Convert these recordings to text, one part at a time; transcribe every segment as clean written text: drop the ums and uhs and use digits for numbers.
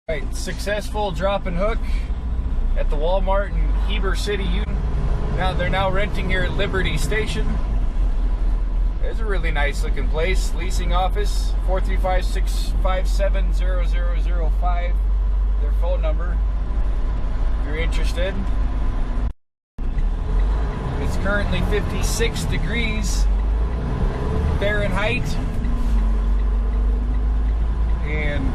Right, successful drop and hook at the Walmart in Heber City, Utah. They're now renting here at Liberty Station. It's a really nice looking place. Leasing office 435-657-0005. Their phone number if you're interested. It's currently 56 degrees Fahrenheit. And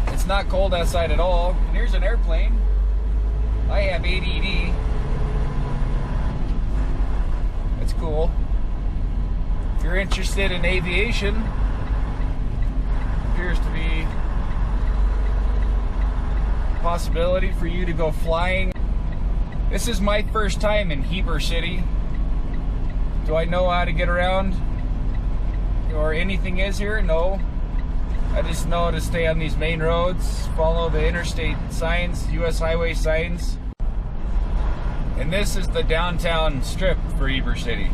it's not cold outside at all. And here's an airplane. I have ADD. That's cool. If you're interested in aviation, appears to be a possibility for you to go flying. This is my first time in Heber City. Do I know how to get around or anything is here? No. I just know to stay on these main roads, follow the interstate signs, US highway signs. And this is the downtown strip for Heber City.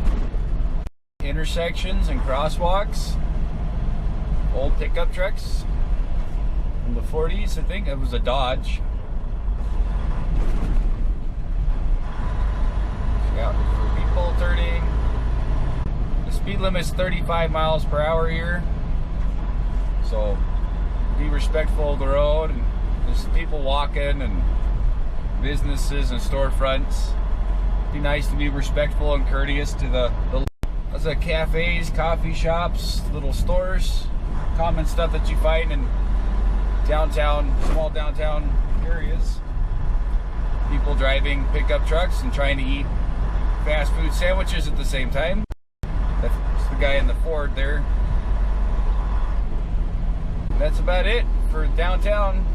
Intersections and crosswalks. Old pickup trucks from the 40s, I think. It was a Dodge. Yeah, for people turning. The speed limit is 35 miles per hour here. So be respectful of the road, and there's people walking and businesses and storefronts. Be nice to be respectful and courteous to the cafes, coffee shops, little stores, common stuff that you find in downtown, small downtown areas. People driving pickup trucks and trying to eat fast food sandwiches at the same time. That's the guy in the Ford there. That's about it for downtown.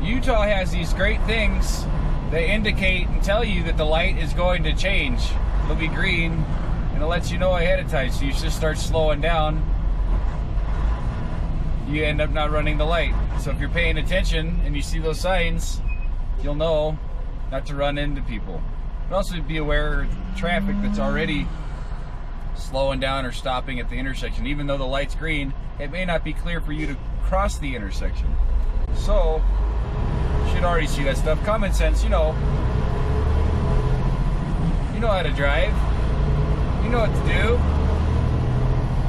Utah has these great things that indicate and tell you that the light is going to change. It'll be green and it lets you know ahead of time, so you just start slowing down. You end up not running the light. So if you're paying attention and you see those signs, you'll know not to run into people. But also be aware of traffic that's already slowing down or stopping at the intersection. Even though the light's green, it may not be clear for you to cross the intersection. So, you should already see that stuff. Common sense, you know how to drive. You know what to do.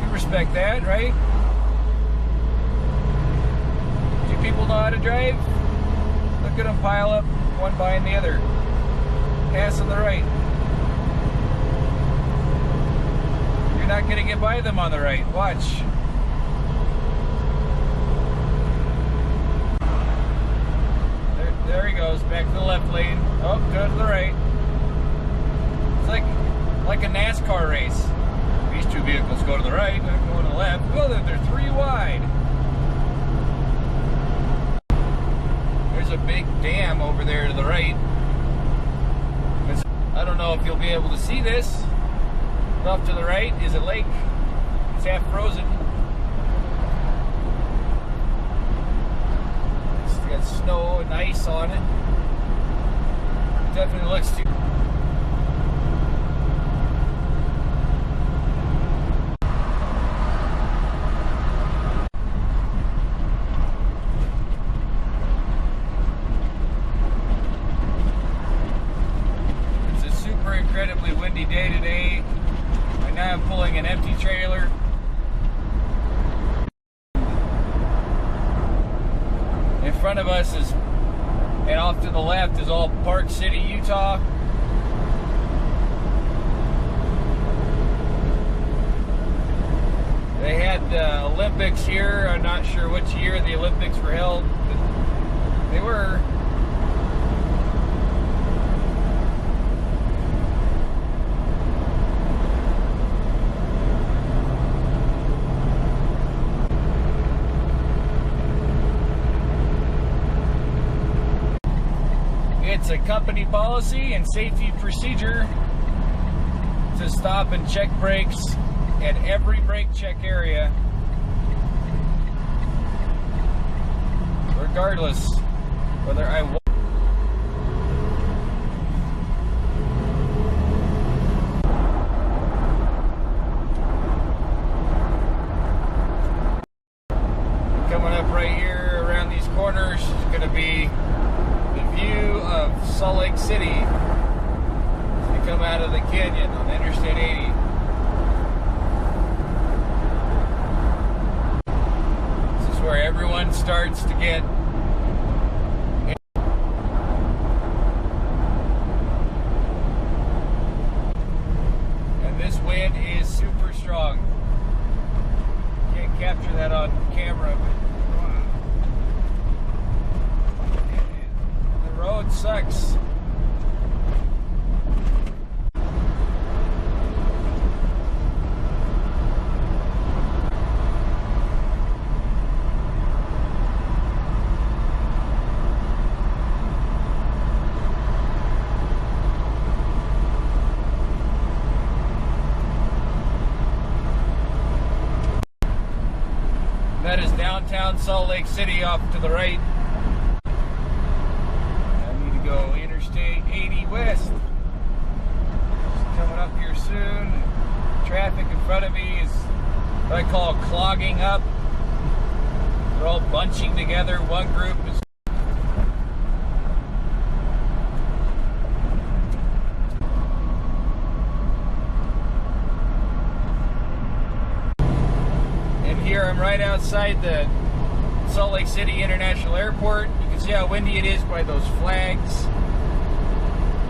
You respect that, right? Do people know how to drive? Look at them pile up one behind the other. Pass on the right. You're not going to get by them on the right. Watch. There he goes. Back to the left lane. Oh, go to the right. It's like a NASCAR race. These two vehicles go to the right, they're going to the left. Oh, they're three wide. There's a big dam over there to the right. I don't know if you'll be able to see this. Off to the right is a lake. It's half frozen. It's got snow and ice on it. Definitely looks too. Incredibly windy day today. Right now I'm pulling an empty trailer. In front of us is, and off to the left is all Park City, Utah. They had the Olympics here. I'm not sure which year the Olympics were held, but they were. It's a company policy and safety procedure to stop and check brakes at every brake check area, regardless whether I want. out of the canyon on Interstate 80. This is where everyone starts to get this wind is super strong. Can't capture that on camera, but the road sucks. That is downtown Salt Lake City off to the right. I need to go Interstate 80 west. It's coming up here soon. Traffic in front of me is what I call clogging up. They're all bunching together. One group is here. I'm right outside the Salt Lake City International Airport. You can see how windy it is by those flags.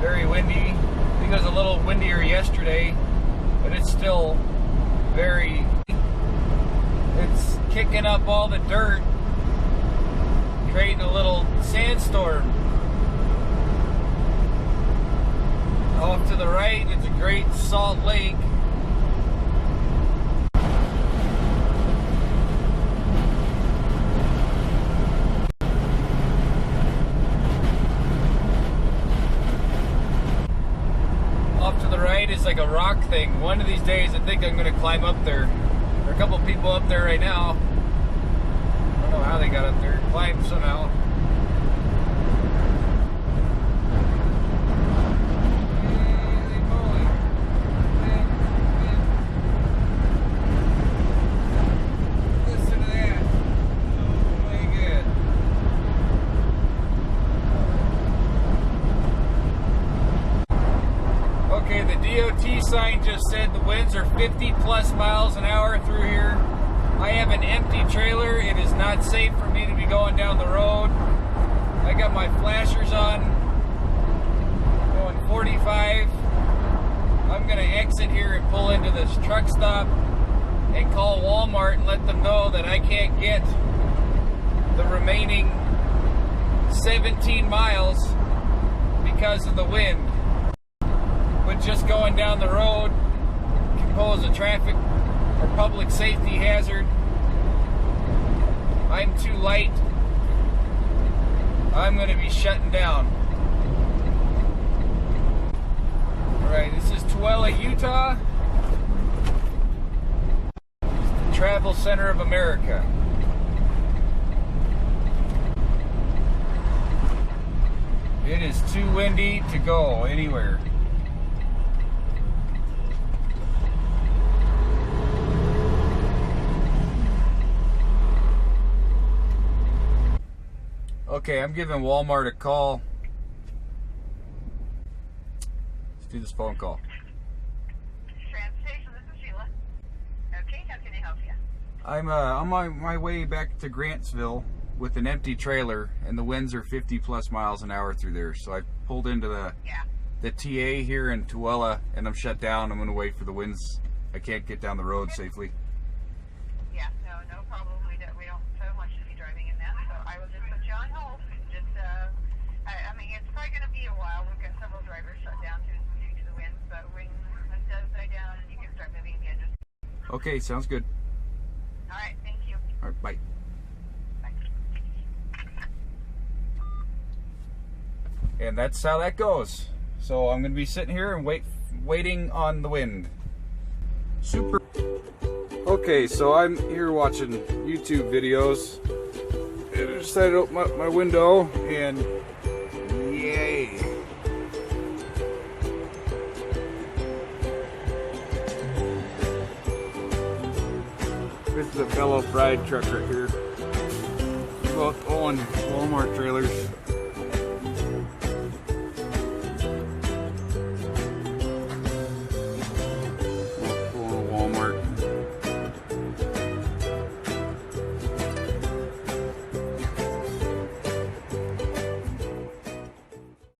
Very windy. I think it was a little windier yesterday, but it's still very... It's kicking up all the dirt, creating a little sandstorm. Off to the right, it's a Great Salt Lake. It's like a rock thing. One of these days I think I'm going to climb up there. There are a couple people up there right now. I don't know how they got up there. Climbed somehow. Listen to that. Really good. Okay, the DOT sign just said the winds are 50 plus miles an hour through here. I have an empty trailer. It is not safe for me to be going down the road. I got my flashers on, going 45. I'm gonna exit here and pull into this truck stop and call Walmart and let them know that I can't get the remaining 17 miles because of the wind. But just going down the road can pose a traffic or public safety hazard. I'm too light. I'm going to be shutting down. Alright, this is Tooele, Utah. It's the travel center of America. It is too windy to go anywhere. Okay, I'm giving Walmart a call. Let's do this phone call. Transportation, this is Sheila. Okay, how can I help you? I'm on my way back to Grantsville with an empty trailer, and the winds are 50 plus miles an hour through there. So I pulled into the TA here in Tooele, and I'm shut down. I'm going to wait for the winds. I can't get down the road safely. Yeah, no problem. We don't so much to be driving in that, so I will just put you on hold. Just, I mean, it's probably going to be a while. We've got several drivers shut down due to the wind, but when it does die down, you can start moving again. Okay, sounds good. All right, thank you. All right, bye. Bye. And that's how that goes. So I'm going to be sitting here and waiting on the wind. Super. Okay, so I'm here watching YouTube videos. And I decided to open up my window and yay. This is a fellow Pride truck right here. We're both owning Walmart trailers.